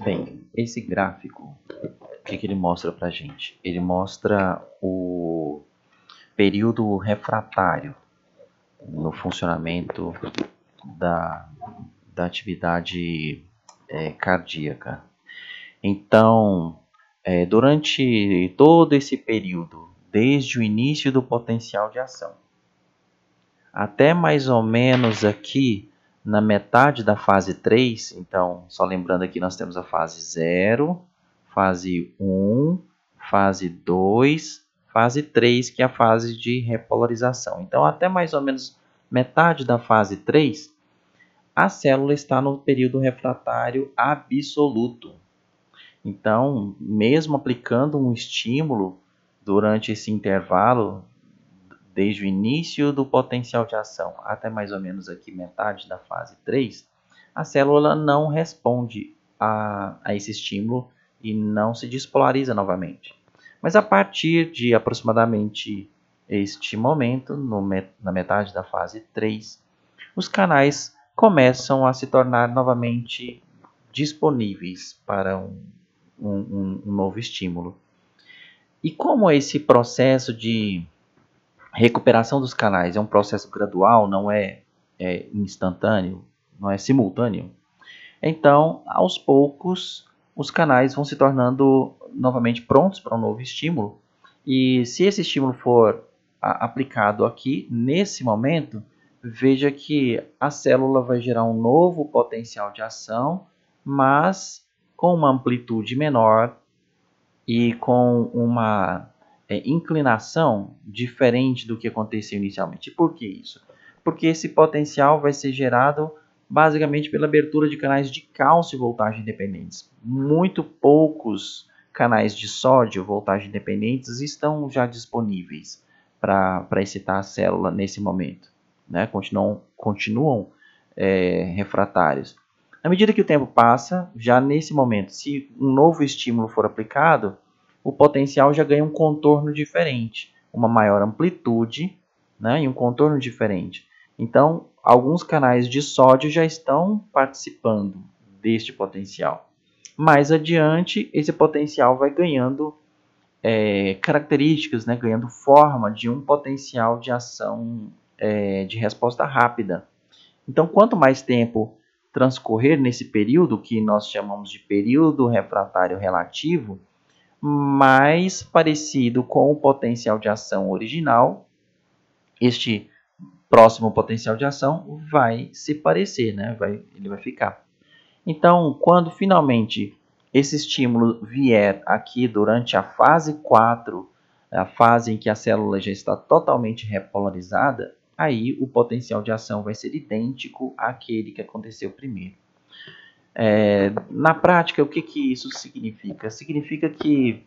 Bem, esse gráfico, o que ele mostra para a gente? Ele mostra o período refratário no funcionamento da, da atividade cardíaca. Então, durante todo esse período, desde o início do potencial de ação, até mais ou menos aqui na metade da fase 3, então, só lembrando aqui, nós temos a fase 0, fase 1, fase 2, fase 3, que é a fase de repolarização. Então, até mais ou menos metade da fase 3, a célula está no período refratário absoluto. Então, mesmo aplicando um estímulo durante esse intervalo, desde o início do potencial de ação até mais ou menos aqui metade da fase 3, a célula não responde a esse estímulo e não se despolariza novamente. Mas a partir de aproximadamente este momento, na metade da fase 3, os canais começam a se tornar novamente disponíveis para um novo estímulo. E como esse processo de recuperação dos canais é um processo gradual, não é instantâneo, não é simultâneo, então, aos poucos, os canais vão se tornando novamente prontos para um novo estímulo. E se esse estímulo for aplicado aqui, nesse momento, veja que a célula vai gerar um novo potencial de ação, mas com uma amplitude menor e com uma inclinação diferente do que aconteceu inicialmente. E por que isso? Porque esse potencial vai ser gerado basicamente pela abertura de canais de cálcio voltagem independentes. Muito poucos canais de sódio voltagem independentes estão já disponíveis para excitar a célula nesse momento, né? Continuam refratários. À medida que o tempo passa, já nesse momento, se um novo estímulo for aplicado, o potencial já ganha um contorno diferente, uma maior amplitude, né, e um contorno diferente. Então, alguns canais de sódio já estão participando deste potencial. Mais adiante, esse potencial vai ganhando características, né, ganhando forma de um potencial de ação de resposta rápida. Então, quanto mais tempo transcorrer nesse período, que nós chamamos de período refratário relativo, mais parecido com o potencial de ação original, este próximo potencial de ação vai se parecer, né? Ele vai ficar. Então, quando finalmente esse estímulo vier aqui durante a fase 4, a fase em que a célula já está totalmente repolarizada, aí o potencial de ação vai ser idêntico àquele que aconteceu primeiro. Na prática, o que isso significa? Significa que,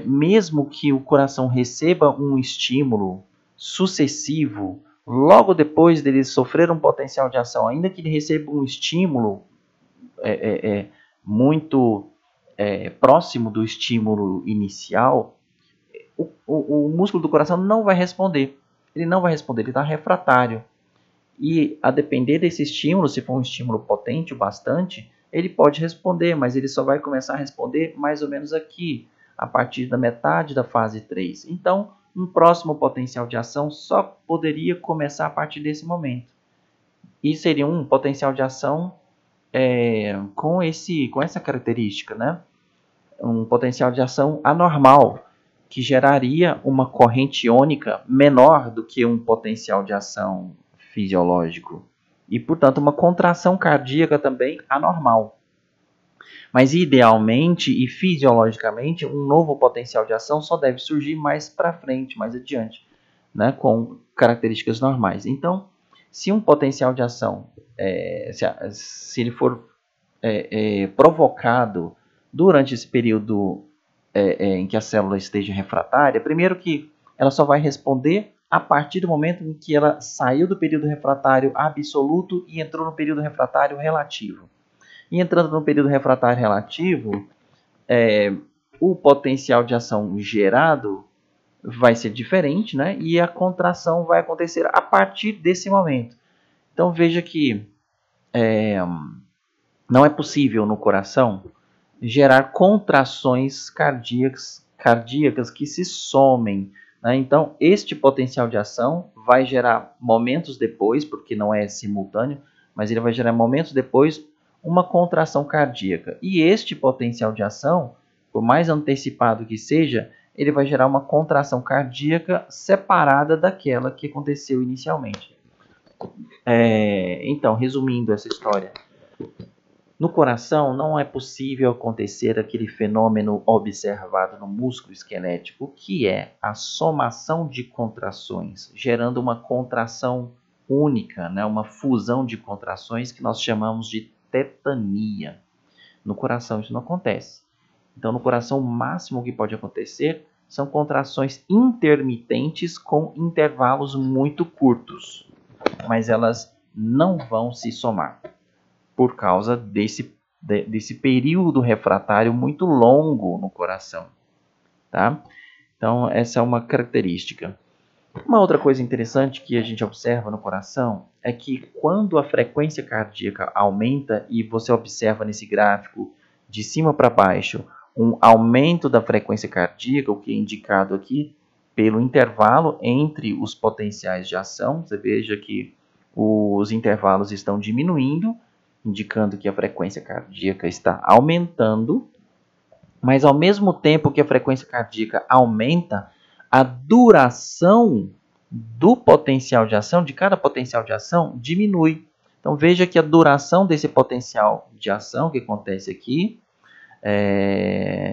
mesmo que o coração receba um estímulo sucessivo, logo depois dele sofrer um potencial de ação, ainda que ele receba um estímulo muito próximo do estímulo inicial, o músculo do coração não vai responder. Ele não vai responder, ele está refratário. E a depender desse estímulo, se for um estímulo potente o bastante, ele pode responder, mas ele só vai começar a responder mais ou menos aqui, a partir da metade da fase 3. Então, um próximo potencial de ação só poderia começar a partir desse momento. E seria um potencial de ação com essa característica, né? Um potencial de ação anormal, que geraria uma corrente iônica menor do que um potencial de ação fisiológico. E, portanto, uma contração cardíaca também anormal. Mas, idealmente e fisiologicamente, um novo potencial de ação só deve surgir mais para frente, mais adiante, né, com características normais. Então, se um potencial de ação, se ele for provocado durante esse período em que a célula esteja refratária, primeiro que ela só vai responder a partir do momento em que ela saiu do período refratário absoluto e entrou no período refratário relativo. E entrando no período refratário relativo, o potencial de ação gerado vai ser diferente, né? E a contração vai acontecer a partir desse momento. Então veja que não é possível no coração gerar contrações cardíacas que se somem, né? Então, este potencial de ação vai gerar momentos depois, porque não é simultâneo, mas ele vai gerar momentos depois uma contração cardíaca. E este potencial de ação, por mais antecipado que seja, ele vai gerar uma contração cardíaca separada daquela que aconteceu inicialmente. Então, resumindo essa história, no coração não é possível acontecer aquele fenômeno observado no músculo esquelético, que é a somação de contrações, gerando uma contração única, né? Uma fusão de contrações que nós chamamos de tetania. No coração isso não acontece. Então, no coração, o máximo que pode acontecer são contrações intermitentes com intervalos muito curtos, mas elas não vão se somar por causa desse período refratário muito longo no coração, tá? Então, essa é uma característica. Uma outra coisa interessante que a gente observa no coração é que quando a frequência cardíaca aumenta, e você observa nesse gráfico de cima para baixo um aumento da frequência cardíaca, o que é indicado aqui pelo intervalo entre os potenciais de ação, você veja que os intervalos estão diminuindo, indicando que a frequência cardíaca está aumentando, mas ao mesmo tempo que a frequência cardíaca aumenta, a duração do potencial de ação, de cada potencial de ação, diminui. Então veja que a duração desse potencial de ação que acontece aqui,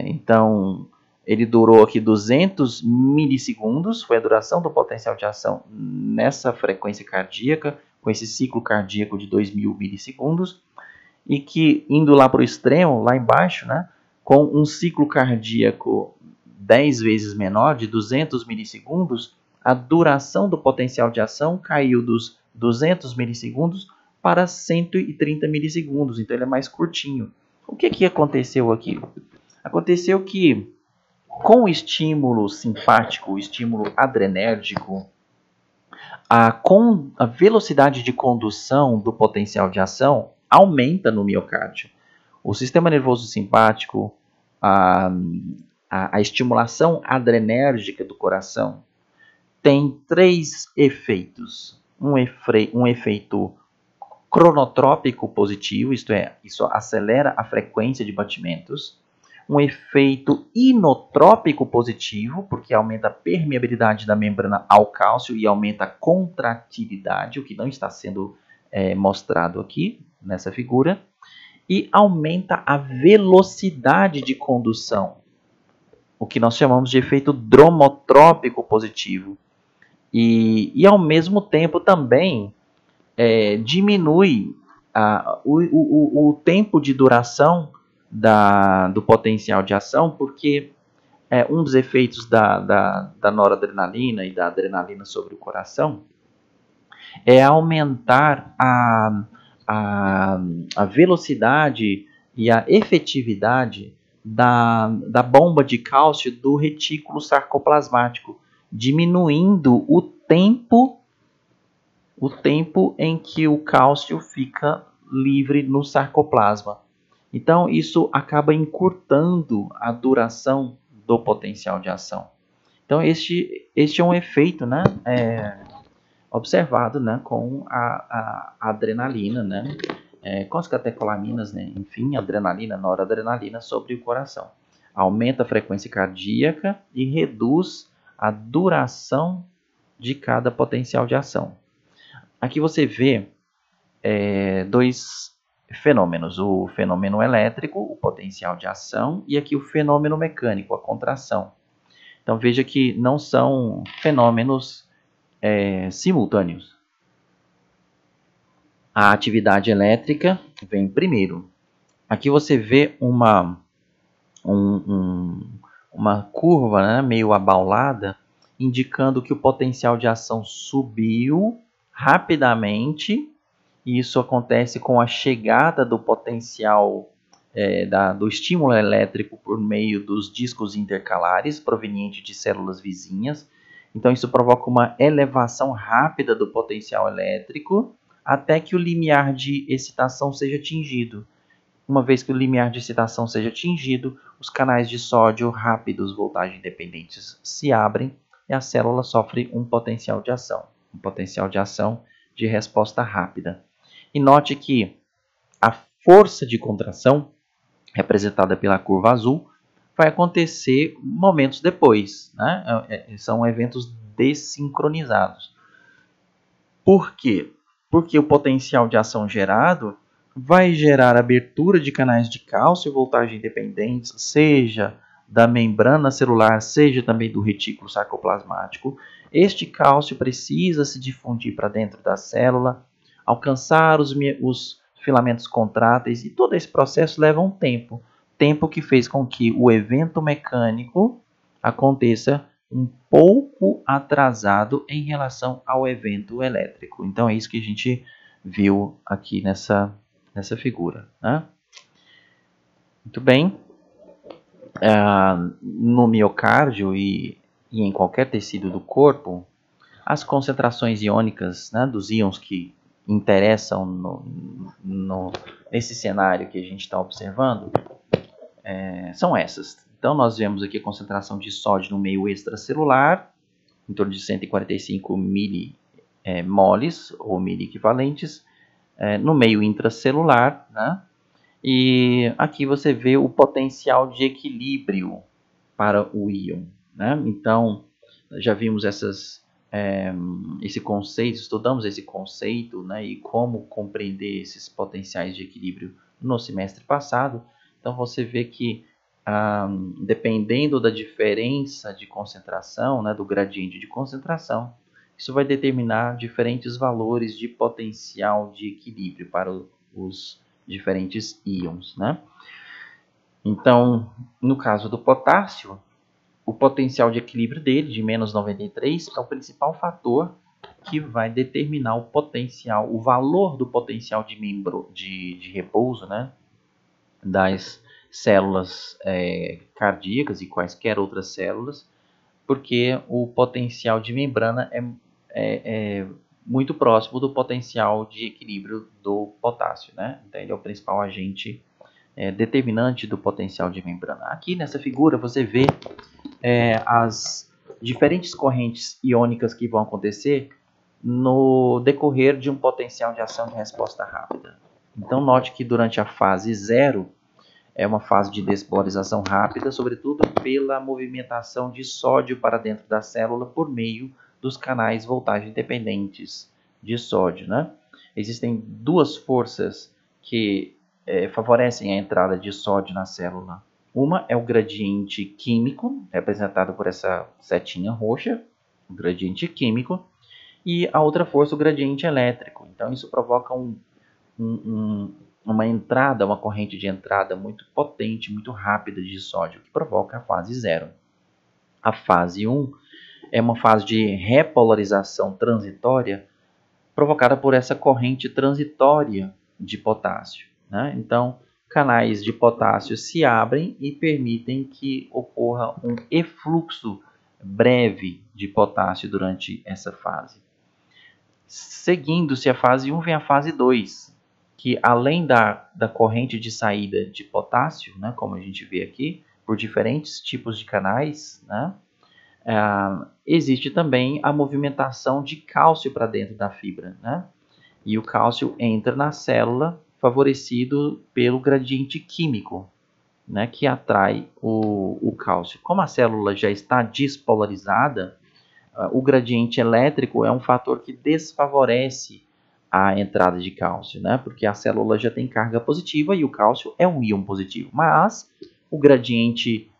então ele durou aqui 200 milissegundos, foi a duração do potencial de ação nessa frequência cardíaca, com esse ciclo cardíaco de 2000 milissegundos, e que indo lá para o extremo, lá embaixo, né, com um ciclo cardíaco 10 vezes menor, de 200 milissegundos, a duração do potencial de ação caiu dos 200 milissegundos para 130 milissegundos, então ele é mais curtinho. O que aconteceu aqui? Aconteceu que com o estímulo simpático, o estímulo adrenérgico, a velocidade de condução do potencial de ação aumenta no miocárdio. O sistema nervoso simpático, a estimulação adrenérgica do coração tem 3 efeitos. Um efeito cronotrópico positivo, isto é, isso acelera a frequência de batimentos. Um efeito inotrópico positivo, porque aumenta a permeabilidade da membrana ao cálcio e aumenta a contratilidade, o que não está sendo mostrado aqui nessa figura. E aumenta a velocidade de condução, o que nós chamamos de efeito dromotrópico positivo. E ao mesmo tempo também diminui o tempo de duração do potencial de ação, porque um dos efeitos da noradrenalina e da adrenalina sobre o coração é aumentar a velocidade e a efetividade da bomba de cálcio do retículo sarcoplasmático, diminuindo o tempo em que o cálcio fica livre no sarcoplasma. Então, isso acaba encurtando a duração do potencial de ação. Então, este é um efeito, né, observado, né, com a adrenalina, né, com as catecolaminas, né, enfim, adrenalina, noradrenalina sobre o coração. Aumenta a frequência cardíaca e reduz a duração de cada potencial de ação. Aqui você vê 2 fenômenos, o fenômeno elétrico, o potencial de ação, e aqui o fenômeno mecânico, a contração. Então veja que não são fenômenos simultâneos. A atividade elétrica vem primeiro. Aqui você vê uma curva, né, meio abaulada, indicando que o potencial de ação subiu rapidamente. E isso acontece com a chegada do potencial do estímulo elétrico por meio dos discos intercalares proveniente de células vizinhas. Então isso provoca uma elevação rápida do potencial elétrico até que o limiar de excitação seja atingido. Uma vez que o limiar de excitação seja atingido, os canais de sódio rápidos voltagem independentes se abrem e a célula sofre um potencial de ação de resposta rápida. E note que a força de contração, representada pela curva azul, vai acontecer momentos depois, né? São eventos desincronizados. Por quê? Porque o potencial de ação gerado vai gerar abertura de canais de cálcio e voltagem independentes, seja da membrana celular, seja também do retículo sarcoplasmático. Este cálcio precisa se difundir para dentro da célula, alcançar os filamentos contráteis, e todo esse processo leva um tempo. Tempo que fez com que o evento mecânico aconteça um pouco atrasado em relação ao evento elétrico. Então é isso que a gente viu aqui nessa figura, né? Muito bem. No miocárdio e em qualquer tecido do corpo, as concentrações iônicas, né, dos íons que interessam nesse cenário que a gente está observando são essas. Então, nós vemos aqui a concentração de sódio no meio extracelular, em torno de 145 milimoles, ou miliequivalentes, no meio intracelular, né? E aqui você vê o potencial de equilíbrio para o íon, né? Então, já vimos esse conceito, estudamos esse conceito, né? E como compreender esses potenciais de equilíbrio no semestre passado. Então, você vê que dependendo da diferença de concentração, né, do gradiente de concentração, isso vai determinar diferentes valores de potencial de equilíbrio para os diferentes íons, né? Então, no caso do potássio, o potencial de equilíbrio dele, de menos 93, é o principal fator que vai determinar o valor do potencial de repouso, né, das células cardíacas e quaisquer outras células, porque o potencial de membrana é muito próximo do potencial de equilíbrio do potássio, né? Então ele é o principal agente determinante do potencial de membrana. Aqui nessa figura você vê as diferentes correntes iônicas que vão acontecer no decorrer de um potencial de ação de resposta rápida. Então note que durante a fase 0, é uma fase de despolarização rápida, sobretudo pela movimentação de sódio para dentro da célula por meio dos canais voltagem dependentes de sódio, né? Existem duas forças que favorecem a entrada de sódio na célula. Uma é o gradiente químico, representado por essa setinha roxa, o gradiente químico, e a outra força, o gradiente elétrico. Então isso provoca uma corrente de entrada muito potente, muito rápida de sódio, que provoca a fase 0. A fase 1 é uma fase de repolarização transitória provocada por essa corrente transitória de potássio, né? Então, canais de potássio se abrem e permitem que ocorra um efluxo breve de potássio durante essa fase. Seguindo-se a fase 1, vem a fase 2, que além da corrente de saída de potássio, né, como a gente vê aqui, por diferentes tipos de canais, né, existe também a movimentação de cálcio para dentro da fibra, né? E o cálcio entra na célula favorecido pelo gradiente químico, né, que atrai o cálcio. Como a célula já está despolarizada, o gradiente elétrico é um fator que desfavorece a entrada de cálcio, né? Porque a célula já tem carga positiva e o cálcio é um íon positivo. Mas o gradiente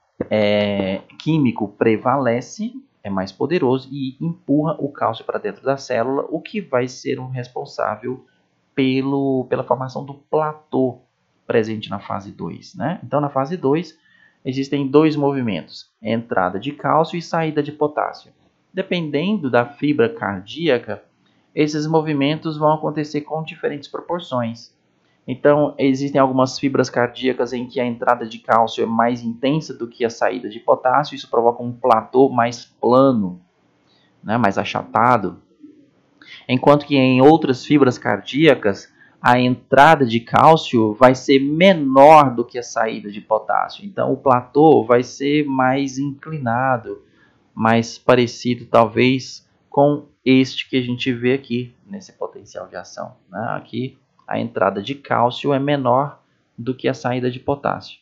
químico prevalece, é mais poderoso e empurra o cálcio para dentro da célula, o que vai ser o responsável pela formação do platô presente na fase 2, né? Então, na fase 2, existem dois movimentos, entrada de cálcio e saída de potássio. Dependendo da fibra cardíaca, esses movimentos vão acontecer com diferentes proporções. Então, existem algumas fibras cardíacas em que a entrada de cálcio é mais intensa do que a saída de potássio. Isso provoca um platô mais plano, né, mais achatado. Enquanto que em outras fibras cardíacas, a entrada de cálcio vai ser menor do que a saída de potássio. Então o platô vai ser mais inclinado, mais parecido talvez com este que a gente vê aqui nesse potencial de ação, né? Aqui a entrada de cálcio é menor do que a saída de potássio.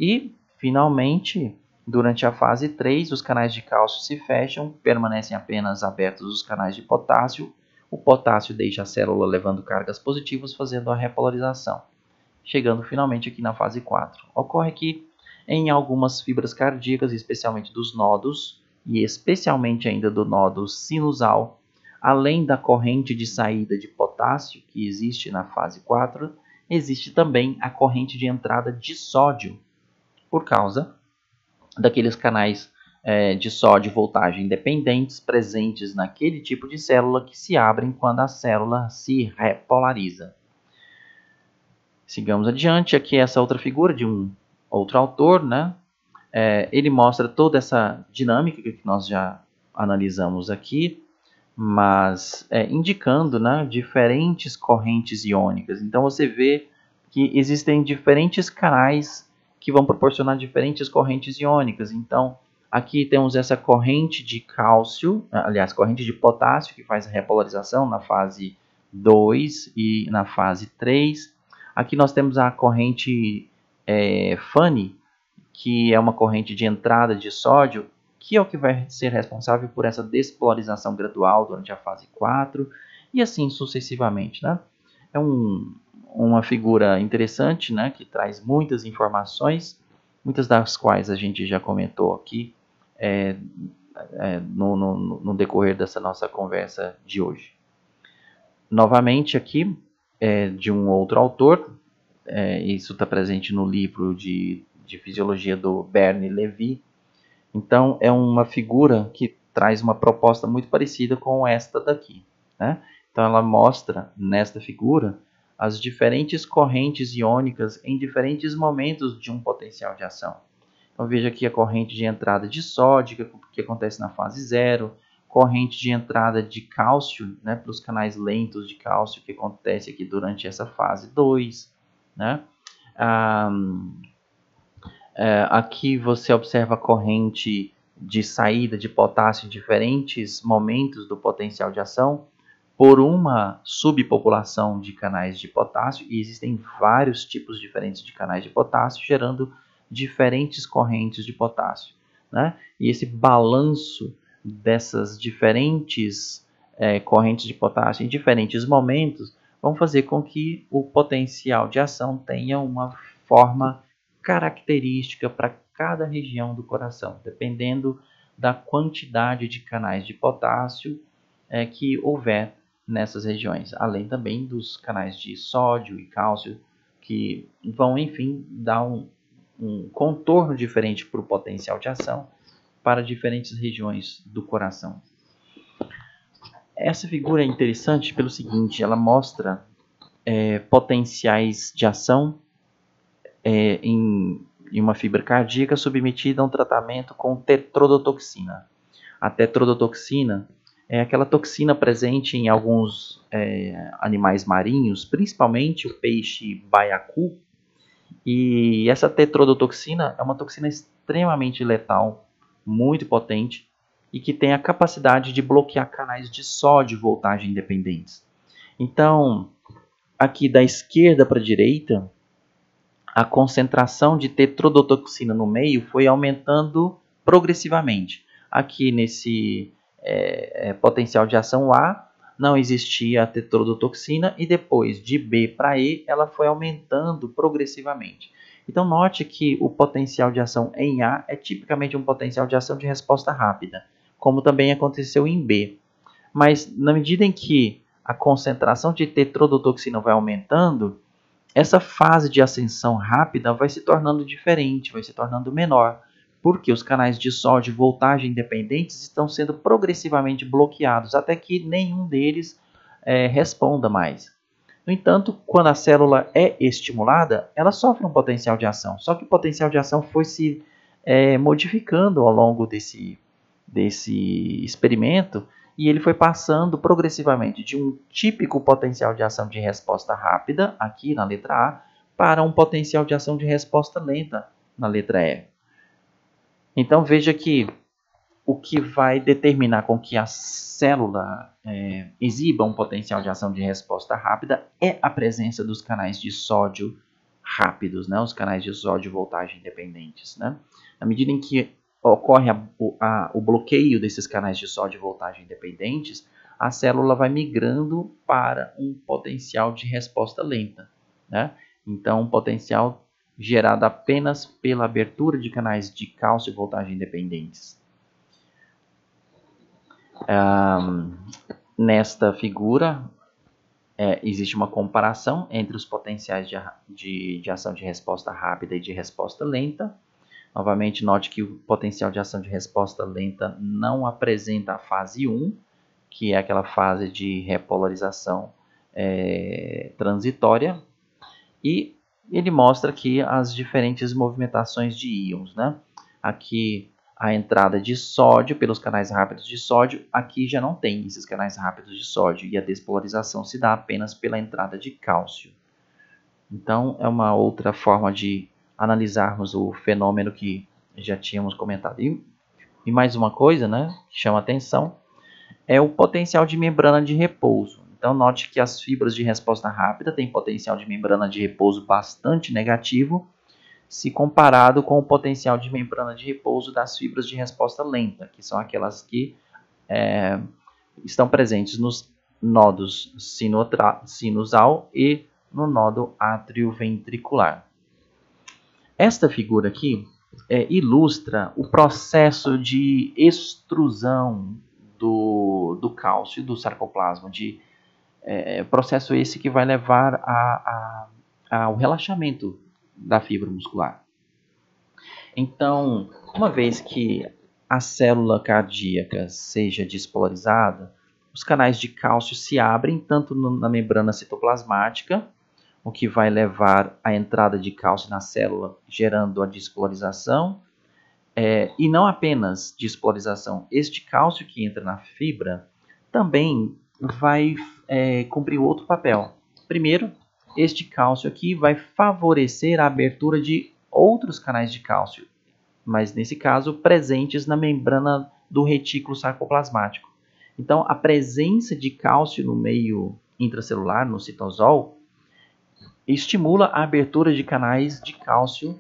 E finalmente, durante a fase 3, os canais de cálcio se fecham, permanecem apenas abertos os canais de potássio. O potássio deixa a célula levando cargas positivas, fazendo a repolarização. Chegando finalmente aqui na fase 4. Ocorre que em algumas fibras cardíacas, especialmente dos nodos, e especialmente ainda do nodo sinusal, além da corrente de saída de potássio, que existe na fase 4, existe também a corrente de entrada de sódio, por causa daqueles canais de sódio e voltagem dependentes presentes naquele tipo de célula que se abrem quando a célula se repolariza. Sigamos adiante, aqui essa outra figura de um outro autor, né? Ele mostra toda essa dinâmica que nós já analisamos aqui, mas indicando, né, diferentes correntes iônicas. Então você vê que existem diferentes canais que vão proporcionar diferentes correntes iônicas. Então aqui temos essa corrente de cálcio, aliás, corrente de potássio, que faz a repolarização na fase 2 e na fase 3. Aqui nós temos a corrente Fanny, que é uma corrente de entrada de sódio, que é o que vai ser responsável por essa despolarização gradual durante a fase 4, e assim sucessivamente, né? É uma figura interessante, né, que traz muitas informações, muitas das quais a gente já comentou aqui no decorrer dessa nossa conversa de hoje. Novamente aqui, de um outro autor, isso está presente no livro de fisiologia do Bernie Levy. Então é uma figura que traz uma proposta muito parecida com esta daqui, né? Então ela mostra nesta figura as diferentes correntes iônicas em diferentes momentos de um potencial de ação. Então veja aqui a corrente de entrada de sódio, que acontece na fase 0, corrente de entrada de cálcio, né, para os canais lentos de cálcio, que acontece aqui durante essa fase 2, né? Aqui você observa a corrente de saída de potássio em diferentes momentos do potencial de ação por uma subpopulação de canais de potássio, e existem vários tipos diferentes de canais de potássio, gerando diferentes correntes de potássio, né? E esse balanço dessas diferentes correntes de potássio em diferentes momentos vão fazer com que o potencial de ação tenha uma forma característica para cada região do coração, dependendo da quantidade de canais de potássio que houver nessas regiões, além também dos canais de sódio e cálcio, que vão, enfim, dar um contorno diferente para o potencial de ação para diferentes regiões do coração. Essa figura é interessante pelo seguinte: ela mostra potenciais de ação em uma fibra cardíaca submetida a um tratamento com tetrodotoxina. A tetrodotoxina é aquela toxina presente em alguns animais marinhos, principalmente o peixe baiacu. E essa tetrodotoxina é uma toxina extremamente letal, muito potente, e que tem a capacidade de bloquear canais de sódio e voltagem dependentes. Então, aqui da esquerda para a direita, a concentração de tetrodotoxina no meio foi aumentando progressivamente. Aqui nesse potencial de ação A, não existia a tetrodotoxina, e depois de B para E, ela foi aumentando progressivamente. Então note que o potencial de ação em A é tipicamente um potencial de ação de resposta rápida, como também aconteceu em B. Mas na medida em que a concentração de tetrodotoxina vai aumentando, essa fase de ascensão rápida vai se tornando diferente, vai se tornando menor, porque os canais de sódio e voltagem dependentes estão sendo progressivamente bloqueados, até que nenhum deles responda mais. No entanto, quando a célula é estimulada, ela sofre um potencial de ação, só que o potencial de ação foi se modificando ao longo desse experimento, e ele foi passando progressivamente de um típico potencial de ação de resposta rápida, aqui na letra A, para um potencial de ação de resposta lenta, na letra E. Então veja que o que vai determinar com que a célula exiba um potencial de ação de resposta rápida é a presença dos canais de sódio rápidos, né? Os canais de sódio voltagem independentes. Né? Na medida em que ocorre o bloqueio desses canais de sódio voltagem independentes, a célula vai migrando para um potencial de resposta lenta. Né? Então, um potencial gerado apenas pela abertura de canais de cálcio voltagem independentes. Nesta figura, existe uma comparação entre os potenciais de ação de resposta rápida e de resposta lenta. Novamente, note que o potencial de ação de resposta lenta não apresenta a fase 1, que é aquela fase de repolarização transitória, e ele mostra aqui as diferentes movimentações de íons. Né? Aqui a entrada de sódio pelos canais rápidos de sódio, aqui já não tem esses canais rápidos de sódio, e a despolarização se dá apenas pela entrada de cálcio. Então, é uma outra forma de analisarmos o fenômeno que já tínhamos comentado. E mais uma coisa, né, que chama atenção, é o potencial de membrana de repouso. Então, note que as fibras de resposta rápida têm potencial de membrana de repouso bastante negativo, se comparado com o potencial de membrana de repouso das fibras de resposta lenta, que são aquelas que estão presentes nos nodos sinusal e no nodo atrioventricular. Esta figura aqui ilustra o processo de extrusão do cálcio do sarcoplasma, processo esse que vai levar ao relaxamento da fibra muscular. Então, uma vez que a célula cardíaca seja despolarizada, os canais de cálcio se abrem tanto na membrana citoplasmática, o que vai levar à entrada de cálcio na célula, gerando a despolarização, e não apenas despolarização. Este cálcio que entra na fibra também vai cumprir outro papel. Primeiro, este cálcio aqui vai favorecer a abertura de outros canais de cálcio, mas nesse caso presentes na membrana do retículo sarcoplasmático. Então, a presença de cálcio no meio intracelular, no citosol, estimula a abertura de canais de cálcio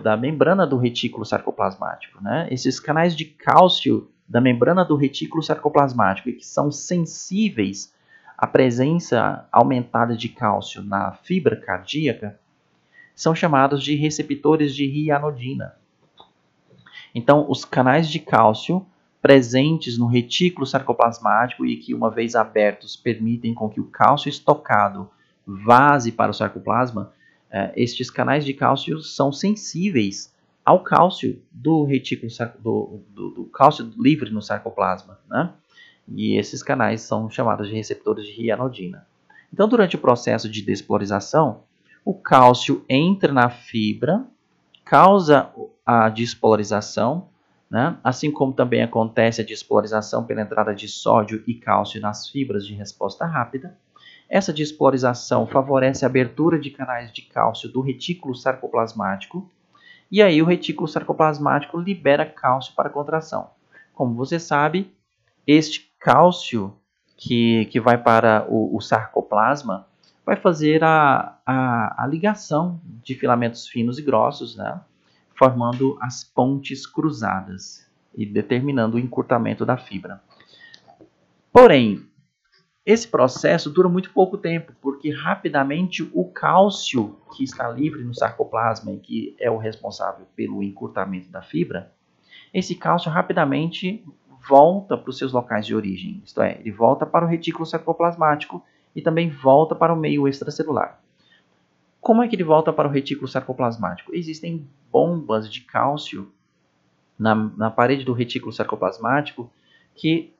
da membrana do retículo sarcoplasmático. Né? Esses canais de cálcio da membrana do retículo sarcoplasmático, que são sensíveis à presença aumentada de cálcio na fibra cardíaca, são chamados de receptores de rianodina. Então, os canais de cálcio presentes no retículo sarcoplasmático e que, uma vez abertos, permitem com que o cálcio estocado vaze para o sarcoplasma, estes canais de cálcio são sensíveis ao cálcio do retículo do cálcio livre no sarcoplasma, né? E esses canais são chamados de receptores de rianodina. Então, durante o processo de despolarização, o cálcio entra na fibra, causa a despolarização, né? Assim como também acontece a despolarização pela entrada de sódio e cálcio nas fibras de resposta rápida. Essa despolarização favorece a abertura de canais de cálcio do retículo sarcoplasmático, e aí o retículo sarcoplasmático libera cálcio para a contração. Como você sabe, este cálcio que vai para o sarcoplasma vai fazer a ligação de filamentos finos e grossos, né? Formando as pontes cruzadas e determinando o encurtamento da fibra. Porém, esse processo dura muito pouco tempo, porque rapidamente o cálcio que está livre no sarcoplasma e que é o responsável pelo encurtamento da fibra, esse cálcio rapidamente volta para os seus locais de origem, isto é, ele volta para o retículo sarcoplasmático e também volta para o meio extracelular. Como é que ele volta para o retículo sarcoplasmático? Existem bombas de cálcio na parede do retículo sarcoplasmático que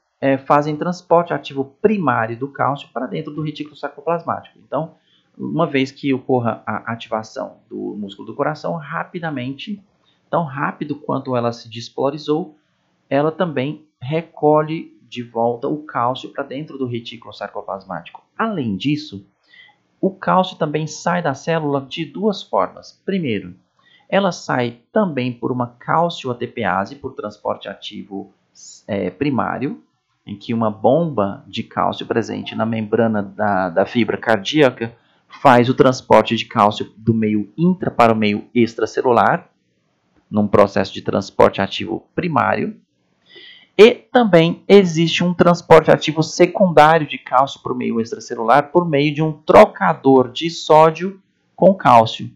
fazem transporte ativo primário do cálcio para dentro do retículo sarcoplasmático. Então, uma vez que ocorra a ativação do músculo do coração, rapidamente, tão rápido quanto ela se despolarizou, ela também recolhe de volta o cálcio para dentro do retículo sarcoplasmático. Além disso, o cálcio também sai da célula de duas formas. Primeiro, ela sai também por uma cálcio-ATPase, por transporte ativo primário, em que uma bomba de cálcio presente na membrana da fibra cardíaca faz o transporte de cálcio do meio intra para o meio extracelular, num processo de transporte ativo primário. E também existe um transporte ativo secundário de cálcio para o meio extracelular por meio de um trocador de sódio com cálcio.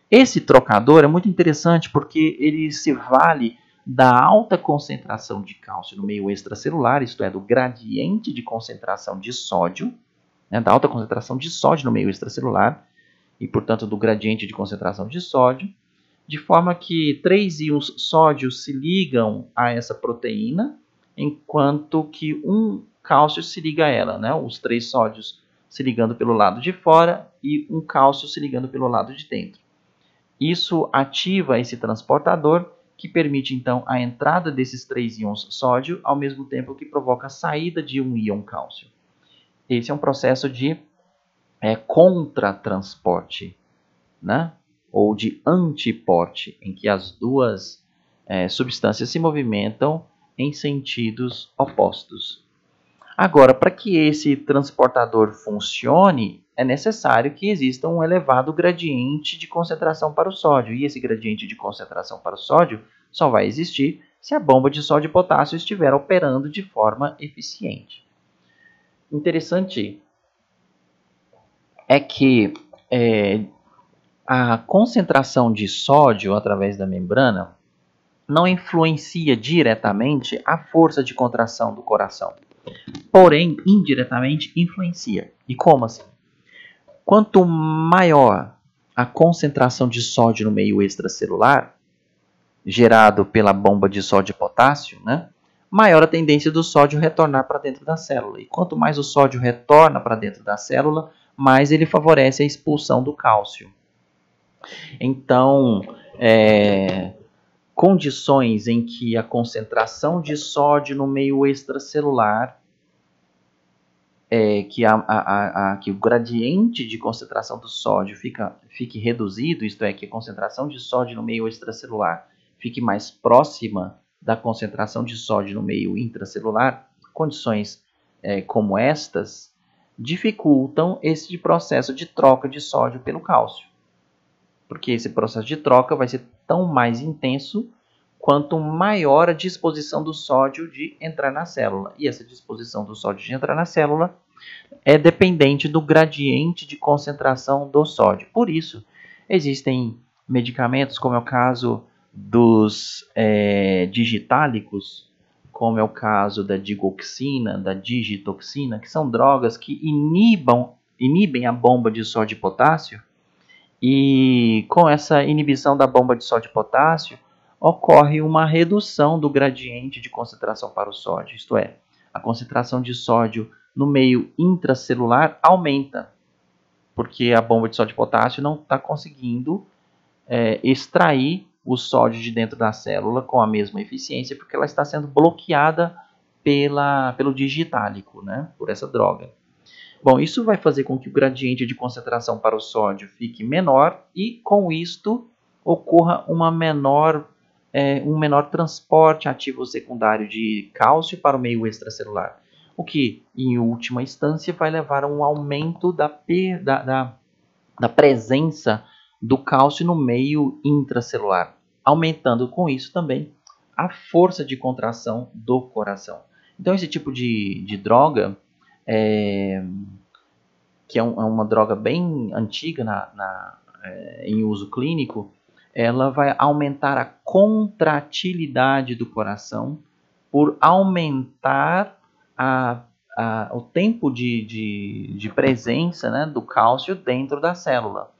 Esse trocador é muito interessante porque ele se vale da alta concentração de cálcio no meio extracelular, isto é, do gradiente de concentração de sódio, né, da alta concentração de sódio no meio extracelular, e, portanto, do gradiente de concentração de sódio, de forma que 3 íons sódio se ligam a essa proteína, enquanto que um cálcio se liga a ela, né? Os 3 sódios se ligando pelo lado de fora e um cálcio se ligando pelo lado de dentro. Isso ativa esse transportador, que permite então a entrada desses 3 íons sódio, ao mesmo tempo que provoca a saída de um íon cálcio. Esse é um processo de contratransporte, né? Ou de antiporte, em que as duas substâncias se movimentam em sentidos opostos. Agora, para que esse transportador funcione, é necessário que exista um elevado gradiente de concentração para o sódio. E esse gradiente de concentração para o sódio só vai existir se a bomba de sódio e potássio estiver operando de forma eficiente. Interessante é que a concentração de sódio através da membrana não influencia diretamente a força de contração do coração. Porém, indiretamente influencia. E como assim? Quanto maior a concentração de sódio no meio extracelular, gerado pela bomba de sódio e potássio, né, maior a tendência do sódio retornar para dentro da célula. E quanto mais o sódio retorna para dentro da célula, mais ele favorece a expulsão do cálcio. Então, condições em que a concentração de sódio no meio extracelular, que o gradiente de concentração do sódio fique reduzido, isto é, que a concentração de sódio no meio extracelular fique mais próxima da concentração de sódio no meio intracelular, condições como estas dificultam esse processo de troca de sódio pelo cálcio. Porque esse processo de troca vai ser tão mais intenso quanto maior a disposição do sódio de entrar na célula. E essa disposição do sódio de entrar na célula é dependente do gradiente de concentração do sódio. Por isso, existem medicamentos, como é o caso dos digitálicos, como é o caso da digoxina, da digitoxina, que são drogas que inibem a bomba de sódio e potássio. E com essa inibição da bomba de sódio e potássio, ocorre uma redução do gradiente de concentração para o sódio. Isto é, a concentração de sódio no meio intracelular aumenta, porque a bomba de sódio e potássio não está conseguindo extrair o sódio de dentro da célula com a mesma eficiência, porque ela está sendo bloqueada pelo digitálico, né, por essa droga. Bom, isso vai fazer com que o gradiente de concentração para o sódio fique menor e, com isto, ocorra um menor transporte ativo secundário de cálcio para o meio extracelular, o que, em última instância, vai levar a um aumento da presença do cálcio no meio intracelular, aumentando com isso também a força de contração do coração. Então, esse tipo de droga, que é uma droga bem antiga em uso clínico, ela vai aumentar a contratilidade do coração por aumentar o tempo de presença, né, do cálcio dentro da célula,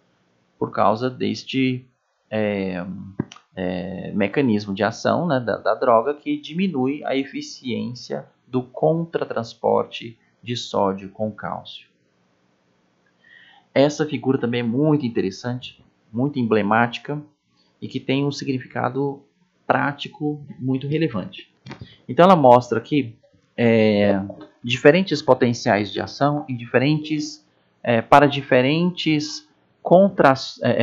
por causa deste mecanismo de ação, né, da droga, que diminui a eficiência do contratransporte de sódio com cálcio. Essa figura também é muito interessante, muito emblemática e que tem um significado prático muito relevante. Então ela mostra aqui diferentes potenciais de ação e para diferentes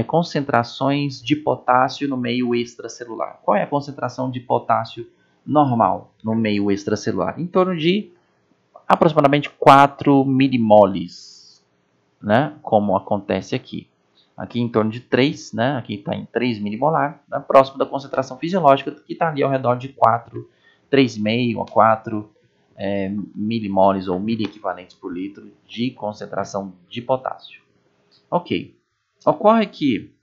concentrações de potássio no meio extracelular. Qual é a concentração de potássio normal no meio extracelular? Em torno de aproximadamente 4 milimoles, né? Como acontece aqui. Aqui em torno de 3, né? Aqui está em 3 milimolar, né? Próximo da concentração fisiológica, que está ali ao redor de 3,5 a 4 milimoles ou miliequivalentes por litro de concentração de potássio. Ok. Ocorre que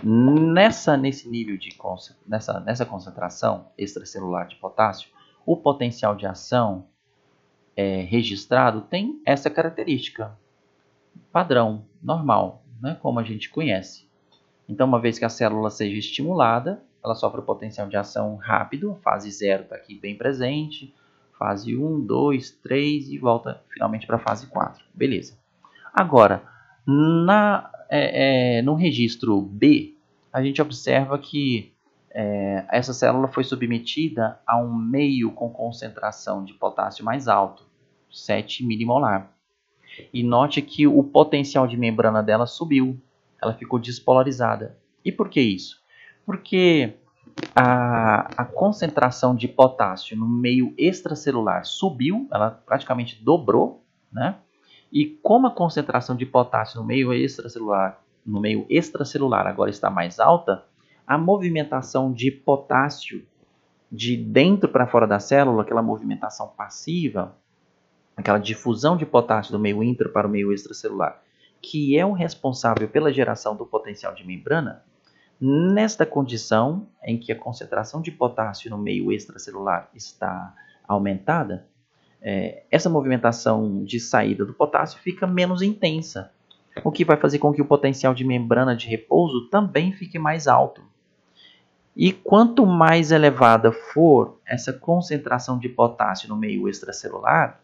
nesse nível nessa concentração extracelular de potássio, o potencial de ação registrado tem essa característica padrão, normal, né, como a gente conhece. Então, uma vez que a célula seja estimulada, ela sofre o potencial de ação rápido, a fase 0 está aqui bem presente, fase 1, 2, 3 e volta finalmente para a fase 4. Beleza. Agora, no registro B, a gente observa que essa célula foi submetida a um meio com concentração de potássio mais alto, 7 milimolar. E note que o potencial de membrana dela subiu, ela ficou despolarizada. E por que isso? Porque a concentração de potássio no meio extracelular subiu, ela praticamente dobrou, né? E como a concentração de potássio no meio extracelular agora está mais alta, a movimentação de potássio de dentro para fora da célula, aquela movimentação passiva, aquela difusão de potássio do meio intra para o meio extracelular, que é o responsável pela geração do potencial de membrana, nesta condição em que a concentração de potássio no meio extracelular está aumentada, essa movimentação de saída do potássio fica menos intensa, o que vai fazer com que o potencial de membrana de repouso também fique mais alto. E quanto mais elevada for essa concentração de potássio no meio extracelular,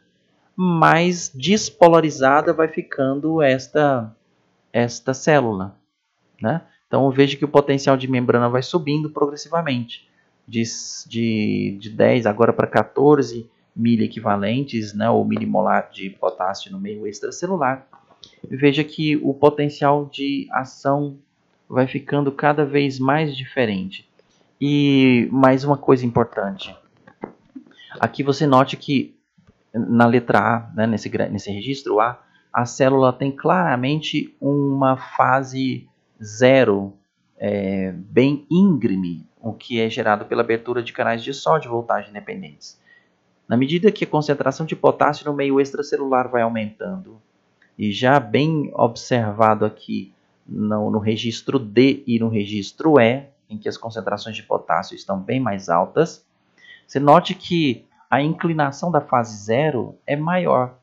mais despolarizada vai ficando esta célula, né? Então veja que o potencial de membrana vai subindo progressivamente, de 10 agora para 14 miliequivalentes, né, ou milimolar de potássio no meio extracelular. Veja que o potencial de ação vai ficando cada vez mais diferente. E mais uma coisa importante. Aqui você note que na letra A, né, nesse registro A, a célula tem claramente uma fase 0 bem íngreme, o que é gerado pela abertura de canais de sódio voltagem dependentes. Na medida que a concentração de potássio no meio extracelular vai aumentando, e já bem observado aqui no registro D e no registro E, em que as concentrações de potássio estão bem mais altas, você note que a inclinação da fase 0 é maior.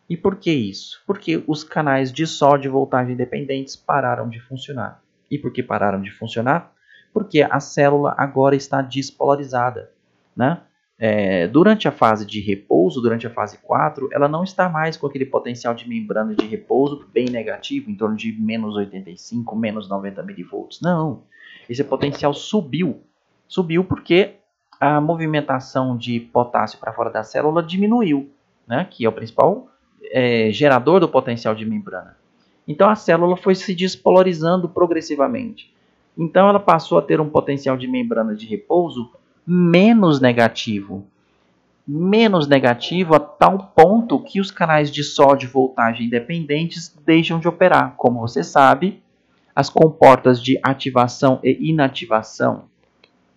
E por que isso? Porque os canais de sódio voltagem dependentes pararam de funcionar. E por que pararam de funcionar? Porque a célula agora está despolarizada, né? Durante a fase de repouso, durante a fase 4, ela não está mais com aquele potencial de membrana de repouso bem negativo, em torno de menos 85, menos 90 milivolts. Não, esse potencial subiu. Subiu porque a movimentação de potássio para fora da célula diminuiu, né? Que é o principal gerador do potencial de membrana. Então a célula foi se despolarizando progressivamente. Então ela passou a ter um potencial de membrana de repouso menos negativo a tal ponto que os canais de sódio voltagem dependentes deixam de operar. Como você sabe, as comportas de ativação e inativação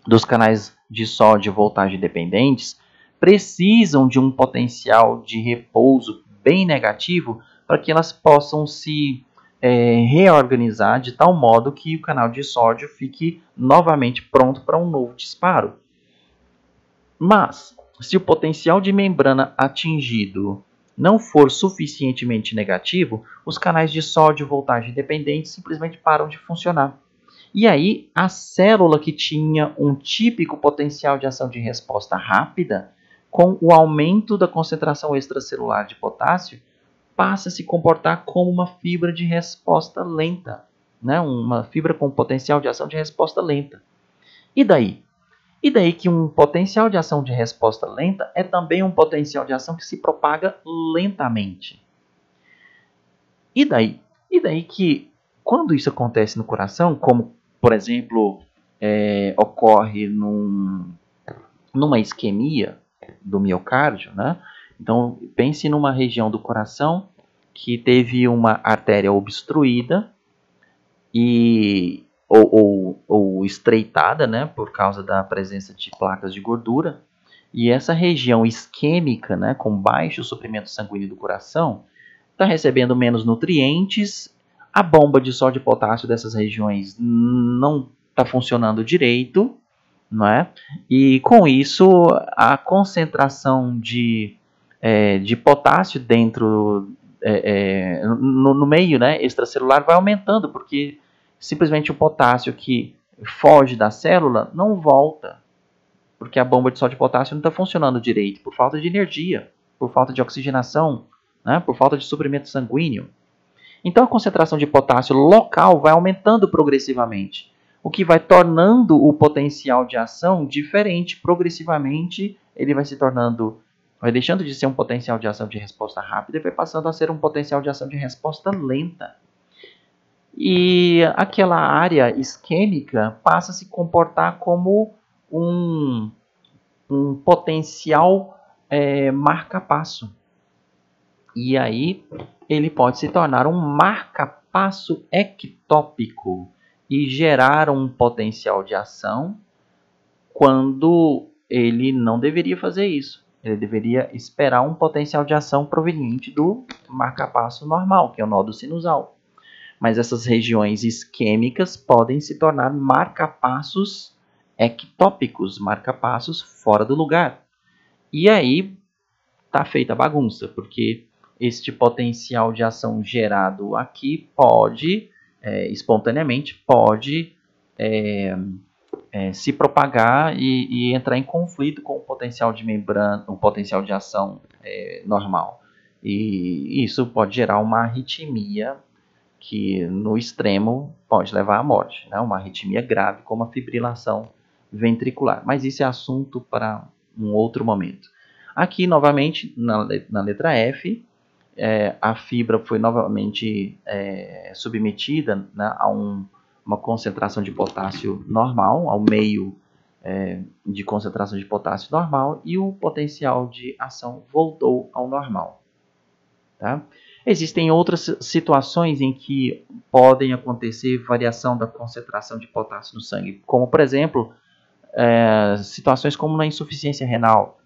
dos canais de sódio voltagem dependentes precisam de um potencial de repouso bem negativo para que elas possam se reorganizar de tal modo que o canal de sódio fique novamente pronto para um novo disparo. Mas, se o potencial de membrana atingido não for suficientemente negativo, os canais de sódio voltagem dependentes simplesmente param de funcionar. E aí, a célula que tinha um típico potencial de ação de resposta rápida, com o aumento da concentração extracelular de potássio, passa a se comportar como uma fibra de resposta lenta, né? Uma fibra com potencial de ação de resposta lenta. E daí? E daí que um potencial de ação de resposta lenta é também um potencial de ação que se propaga lentamente. E daí que quando isso acontece no coração, como por exemplo ocorre numa isquemia do miocárdio, né? Então pense numa região do coração que teve uma artéria obstruída ou estreitada, né, por causa da presença de placas de gordura, e essa região isquêmica, né, com baixo suprimento sanguíneo do coração, está recebendo menos nutrientes, a bomba de sódio e potássio dessas regiões não está funcionando direito, não é? E com isso a concentração de potássio dentro no meio, né, extracelular vai aumentando, porque simplesmente o potássio que foge da célula não volta, porque a bomba de sódio e potássio não está funcionando direito, por falta de energia, por falta de oxigenação, né, por falta de suprimento sanguíneo. Então a concentração de potássio local vai aumentando progressivamente, o que vai tornando o potencial de ação diferente. Progressivamente ele vai deixando de ser um potencial de ação de resposta rápida e vai passando a ser um potencial de ação de resposta lenta. E aquela área isquêmica passa a se comportar como um potencial marca-passo. E aí ele pode se tornar um marca-passo ectópico e gerar um potencial de ação quando ele não deveria fazer isso. Ele deveria esperar um potencial de ação proveniente do marca-passo normal, que é o nódo sinusal. Mas essas regiões isquêmicas podem se tornar marca-passos ectópicos, marca-passos fora do lugar. E aí está feita a bagunça, porque este potencial de ação gerado aqui pode, espontaneamente, pode se propagar e entrar em conflito com o potencial de membrana, o potencial de ação normal. E isso pode gerar uma arritmia que no extremo pode levar à morte, né? Uma arritmia grave como a fibrilação ventricular. Mas isso é assunto para um outro momento. Aqui, novamente, na letra F, a fibra foi novamente submetida, né, a uma concentração de potássio normal, ao meio de concentração de potássio normal, e o potencial de ação voltou ao normal. Tá? Existem outras situações em que podem acontecer variação da concentração de potássio no sangue, como, por exemplo, situações como na insuficiência renal.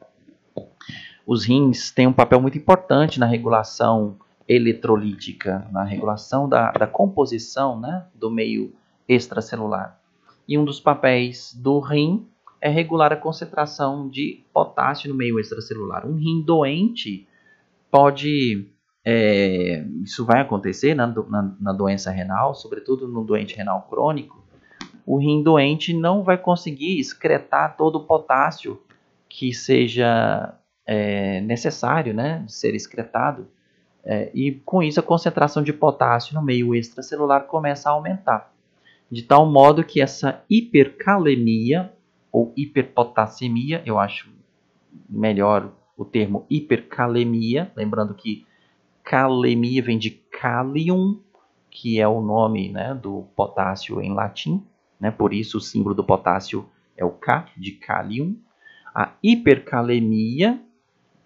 Os rins têm um papel muito importante na regulação eletrolítica, na regulação da composição, né, do meio extracelular. E um dos papéis do rim é regular a concentração de potássio no meio extracelular. Um rim doente pode... isso vai acontecer na doença renal, sobretudo no doente renal crônico. O rim doente não vai conseguir excretar todo o potássio que seja necessário, né, de ser excretado, e com isso a concentração de potássio no meio extracelular começa a aumentar, de tal modo que essa hipercalemia ou hiperpotassemia, eu acho melhor o termo hipercalemia, lembrando que calemia vem de kalium, que é o nome, né, do potássio em latim, né, por isso o símbolo do potássio é o K, de kalium. A hipercalemia,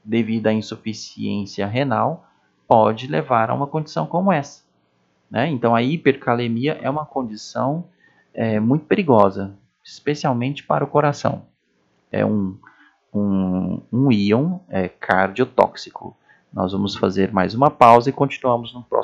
devido à insuficiência renal, pode levar a uma condição como essa, né? Então a hipercalemia é uma condição muito perigosa, especialmente para o coração. É um íon cardiotóxico. Nós vamos fazer mais uma pausa e continuamos no próximo.